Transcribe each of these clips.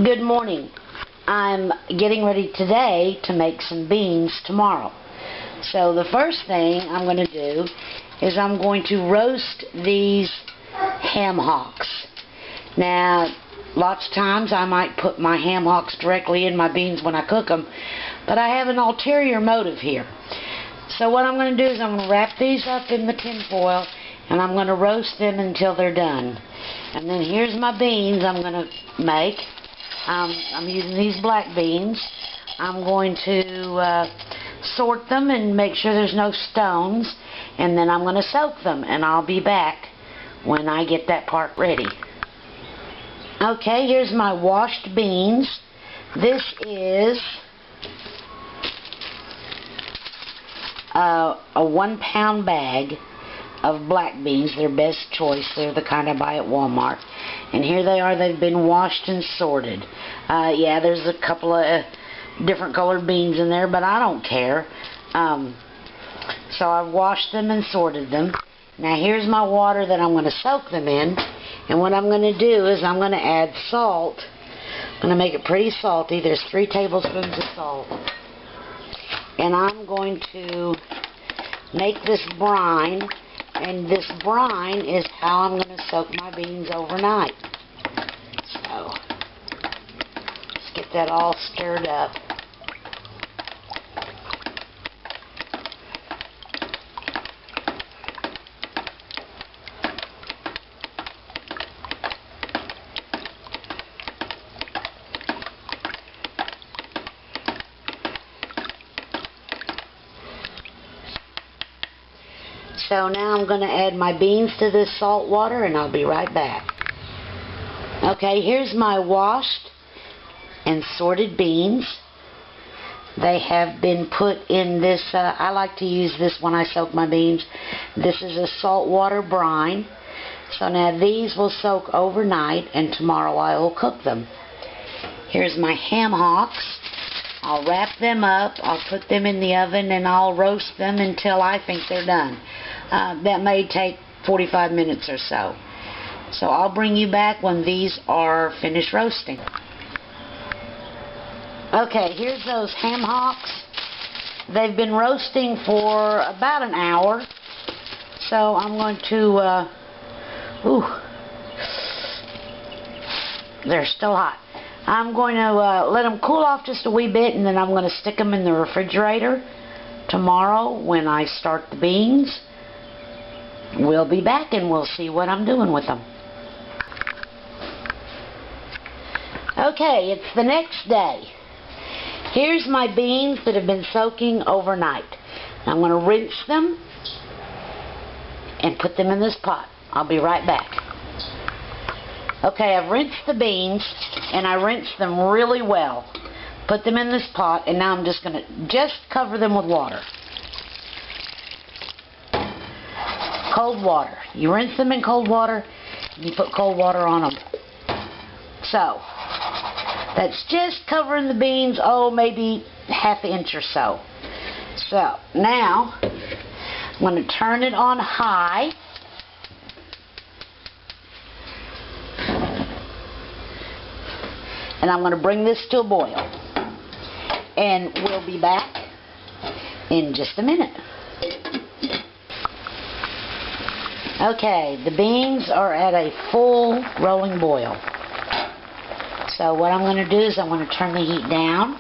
Good morning. I'm getting ready today to make some beans tomorrow. So the first thing I'm going to do is I'm going to roast these ham hocks. Now, lots of times I might put my ham hocks directly in my beans when I cook them, but I have an ulterior motive here. So what I'm going to do is I'm going to wrap these up in the tin foil and I'm going to roast them until they're done. And then here's my beans I'm going to make. I'm using these black beans. I'm going to sort them and make sure there's no stones, and then I'm going to soak them, and I'll be back when I get that part ready. Okay, here's my washed beans. This is a 1 pound bag of black beans. They're best choice. They're the kind I buy at Walmart. And here they are. They've been washed and sorted. Yeah, there's a couple of different colored beans in there, but I don't care. So I've washed them and sorted them. Now here's my water that I'm going to soak them in. And what I'm going to do is I'm going to add salt. I'm going to make it pretty salty. There's 3 tablespoons of salt. And I'm going to make this brine. And this brine is how I'm going to soak my beans overnight. So, let's get that all stirred up. So now I'm going to add my beans to this salt water and I'll be right back. Okay, here's my washed and sorted beans. They have been put in this, I like to use this when I soak my beans. This is a saltwater brine. So now these will soak overnight and tomorrow I will cook them. Here's my ham hocks. I'll wrap them up, I'll put them in the oven, and I'll roast them until I think they're done. That may take 45 minutes or so. So I'll bring you back when these are finished roasting. Okay, here's those ham hocks. They've been roasting for about an hour. So I'm going to, they're still hot. I'm going to let them cool off just a wee bit, and then I'm going to stick them in the refrigerator tomorrow when I start the beans. We'll be back and we'll see what I'm doing with them. Okay, it's the next day. Here's my beans that have been soaking overnight. I'm going to rinse them and put them in this pot. I'll be right back. Okay, I've rinsed the beans, and I rinsed them really well. Put them in this pot, and now I'm just going to cover them with water. Cold water. You rinse them in cold water, and you put cold water on them. So, that's just covering the beans, maybe ½ inch or so. So, now, I'm going to turn it on high. And I'm going to bring this to a boil. And we'll be back in just a minute. Okay, the beans are at a full rolling boil. So what I'm going to do is I'm going to turn the heat down.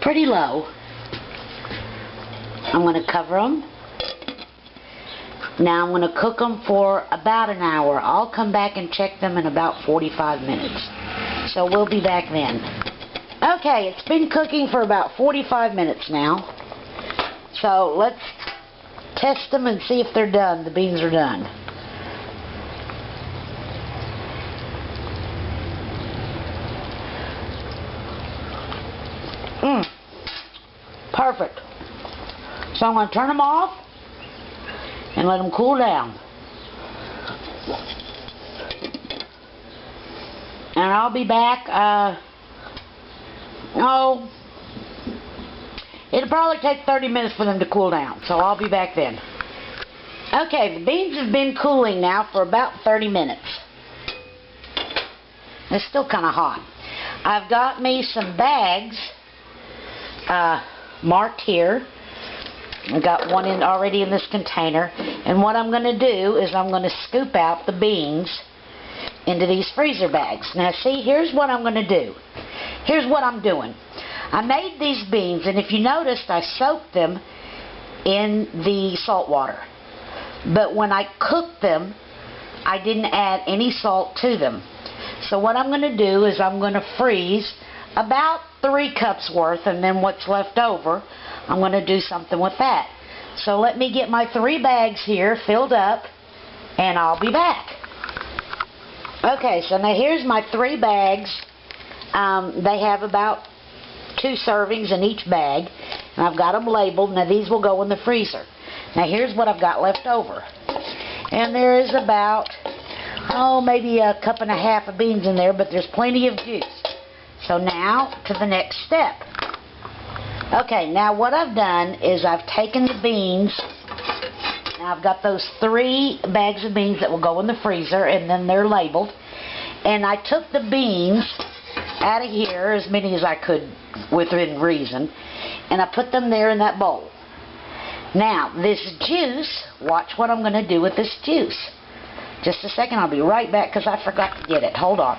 Pretty low. I'm going to cover them. Now I'm going to cook them for about an hour. I'll come back and check them in about 45 minutes. So we'll be back then. Okay, it's been cooking for about 45 minutes now. So let's test them and see if they're done. The beans are done. Perfect. So I'm going to turn them off and let them cool down. And I'll be back, it'll probably take 30 minutes for them to cool down, so I'll be back then. Okay, the beans have been cooling now for about 30 minutes. It's still kind of hot. I've got me some bags marked here. I've got one already in this container. And what I'm going to do is I'm going to scoop out the beans into these freezer bags. Now see, here's what I'm going to do. Here's what I'm doing. I made these beans, and if you noticed, I soaked them in the salt water. But when I cooked them, I didn't add any salt to them. So what I'm going to do is I'm going to freeze about 3 cups worth, and then what's left over, I'm going to do something with that. So let me get my 3 bags here filled up, and I'll be back. Okay, so now here's my 3 bags. They have about 2 servings in each bag, and I've got them labeled. Now these will go in the freezer. Now here's what I've got left over. And there is about, maybe a cup and a half of beans in there, but there's plenty of juice. So now to the next step. Okay, now what I've done is I've taken the beans. Now I've got those 3 bags of beans that will go in the freezer, and then they're labeled. And I took the beans out of here, as many as I could within reason, and I put them there in that bowl. Now, this juice, watch what I'm going to do with this juice. Just a second, I'll be right back because I forgot to get it. Hold on.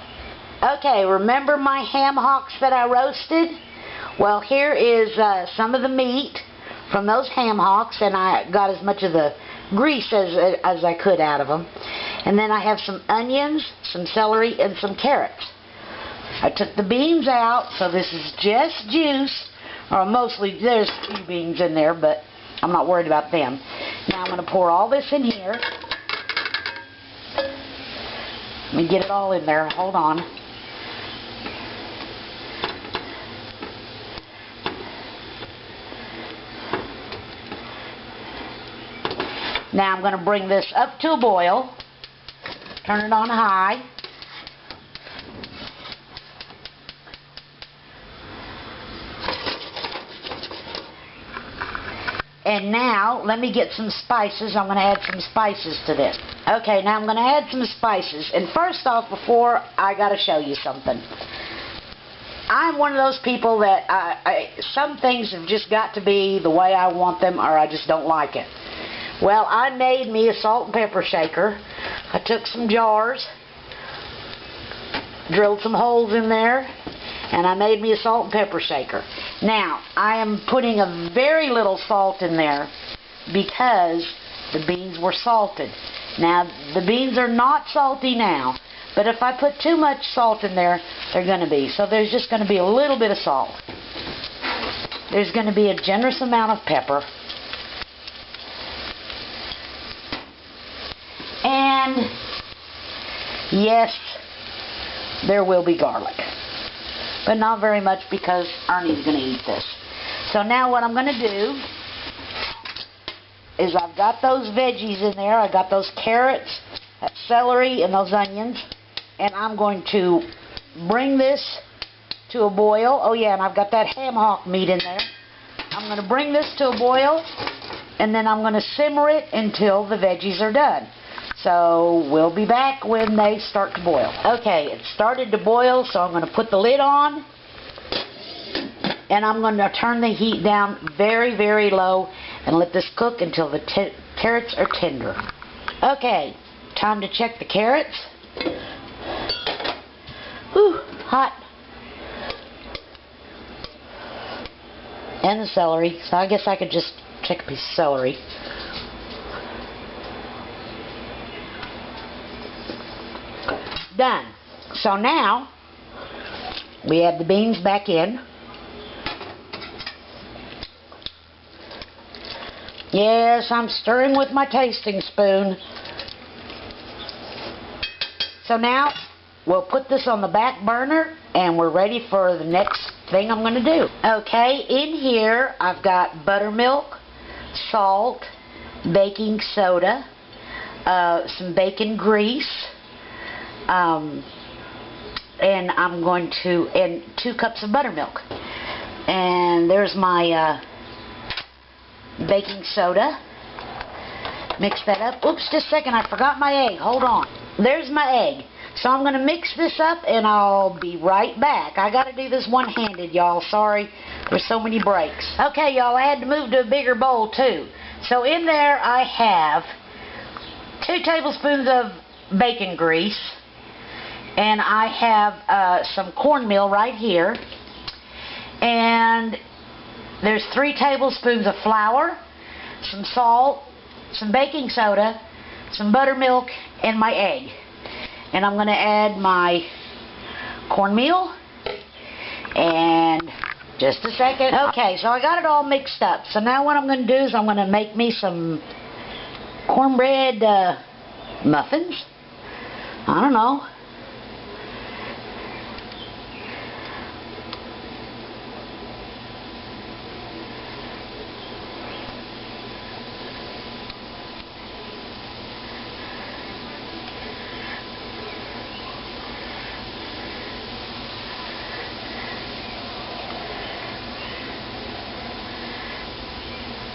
Okay, remember my ham hocks that I roasted? Well, here is some of the meat from those ham hocks, and I got as much of the grease as I could out of them. And then I have some onions, some celery, and some carrots. I took the beans out, so this is just juice, or mostly there's a few beans in there, but I'm not worried about them. Now I'm going to pour all this in here. Let me get it all in there. Hold on. Now I'm going to bring this up to a boil. Turn it on high. And now, let me get some spices. I'm going to add some spices to this. Okay, now I'm going to add some spices. And first off, before, I got to show you something. I'm one of those people that some things have just got to be the way I want them, or I just don't like it. Well, I made me a salt and pepper shaker. I took some jars, drilled some holes in there, and I made me a salt and pepper shaker. Now, I am putting a very little salt in there because the beans were salted. Now, the beans are not salty now, but if I put too much salt in there, they're going to be. So there's just going to be a little bit of salt. There's going to be a generous amount of pepper. And, yes, there will be garlic. But not very much because Ernie's going to eat this. So now what I'm going to do is I've got those veggies in there. I got those carrots, that celery, and those onions. And I'm going to bring this to a boil. Oh yeah, and I've got that ham hock meat in there. I'm going to bring this to a boil, and then I'm going to simmer it until the veggies are done. So we'll be back when they start to boil. Okay, it started to boil, so I'm going to put the lid on. And I'm going to turn the heat down very, very low and let this cook until the carrots are tender. Okay, time to check the carrots. Whew, hot. And the celery, so I guess I could just check a piece of celery. Done. So now we add the beans back in. Yes, I'm stirring with my tasting spoon. So now we'll put this on the back burner and we're ready for the next thing I'm going to do. Okay, in here I've got buttermilk, salt, baking soda, some bacon grease, and I'm going to, and 2 cups of buttermilk. And there's my baking soda. Mix that up. Oops, just a second. I forgot my egg. Hold on. There's my egg. So I'm going to mix this up, and I'll be right back. I got to do this one-handed, y'all. Sorry. There's so many breaks. Okay, y'all. I had to move to a bigger bowl, too. So in there I have 2 tablespoons of bacon grease. And I have some cornmeal right here. And there's 3 tablespoons of flour, some salt, some baking soda, some buttermilk, and my egg. And I'm going to add my cornmeal. And just a second. Okay, so I got it all mixed up. So now what I'm going to do is I'm going to make me some cornbread muffins. I don't know.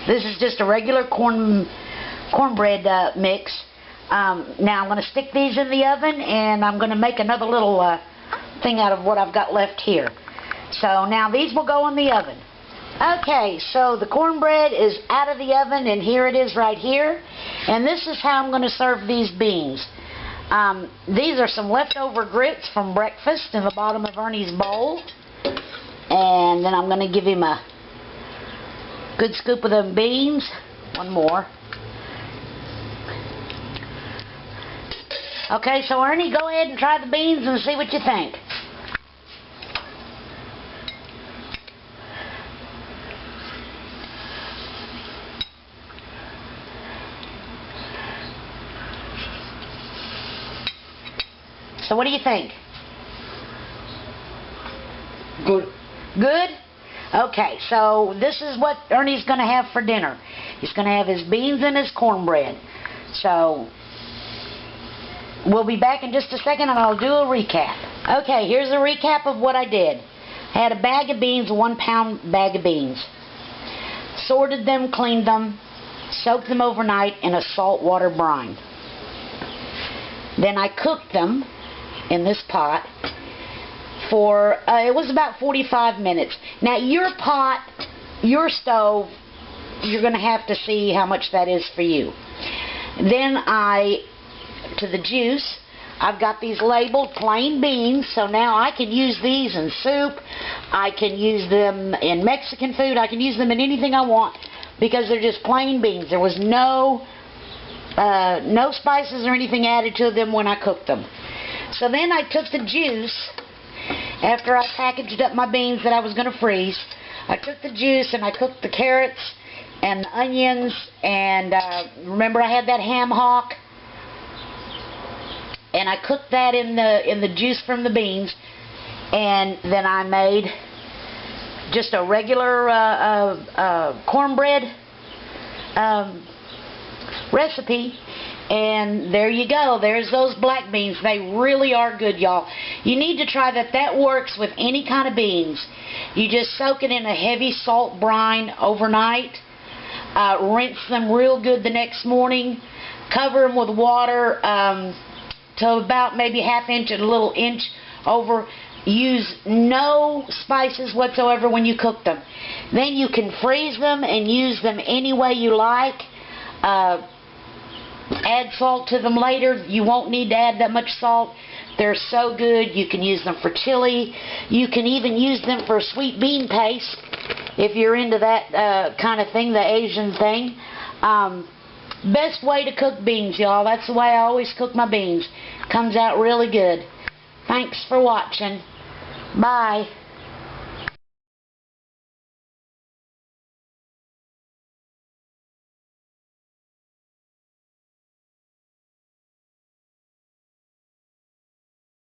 This is just a regular cornbread mix. Now I'm going to stick these in the oven, and I'm going to make another little thing out of what I've got left here. So now these will go in the oven. Okay, so the cornbread is out of the oven, and here it is right here. And this is how I'm going to serve these beans. These are some leftover grits from breakfast in the bottom of Ernie's bowl. And then I'm going to give him a good scoop of them beans. One more. Okay, so Ernie, go ahead and try the beans and see what you think. So what do you think? Good. Good? Okay, so this is what Ernie's going to have for dinner. He's going to have his beans and his cornbread. So we'll be back in just a second, and I'll do a recap. Okay, here's a recap of what I did. I had a bag of beans, a 1-pound bag of beans. Sorted them, cleaned them, soaked them overnight in a salt water brine. Then I cooked them in this pot for, it was about 45 minutes. Now your pot, your stove, you're going to have to see how much that is for you. Then to the juice, I've got these labeled plain beans, so now I can use these in soup. I can use them in Mexican food. I can use them in anything I want because they're just plain beans. There was no spices or anything added to them when I cooked them. So then I took the juice, after I packaged up my beans that I was going to freeze. I took the juice and I cooked the carrots and the onions, and remember I had that ham hock, and I cooked that in the juice from the beans. And then I made just a regular cornbread recipe. And there you go. There's those black beans. They really are good, y'all. You need to try that. That works with any kind of beans. You just soak it in a heavy salt brine overnight. Rinse them real good the next morning. Cover them with water to about maybe ½ inch and a little inch over. Use no spices whatsoever when you cook them. Then you can freeze them and use them any way you like. Add salt to them later. You won't need to add that much salt. They're so good. You can use them for chili. You can even use them for sweet bean paste if you're into that kind of thing, the Asian thing. Best way to cook beans, y'all. That's the way I always cook my beans. Comes out really good. Thanks for watching. Bye.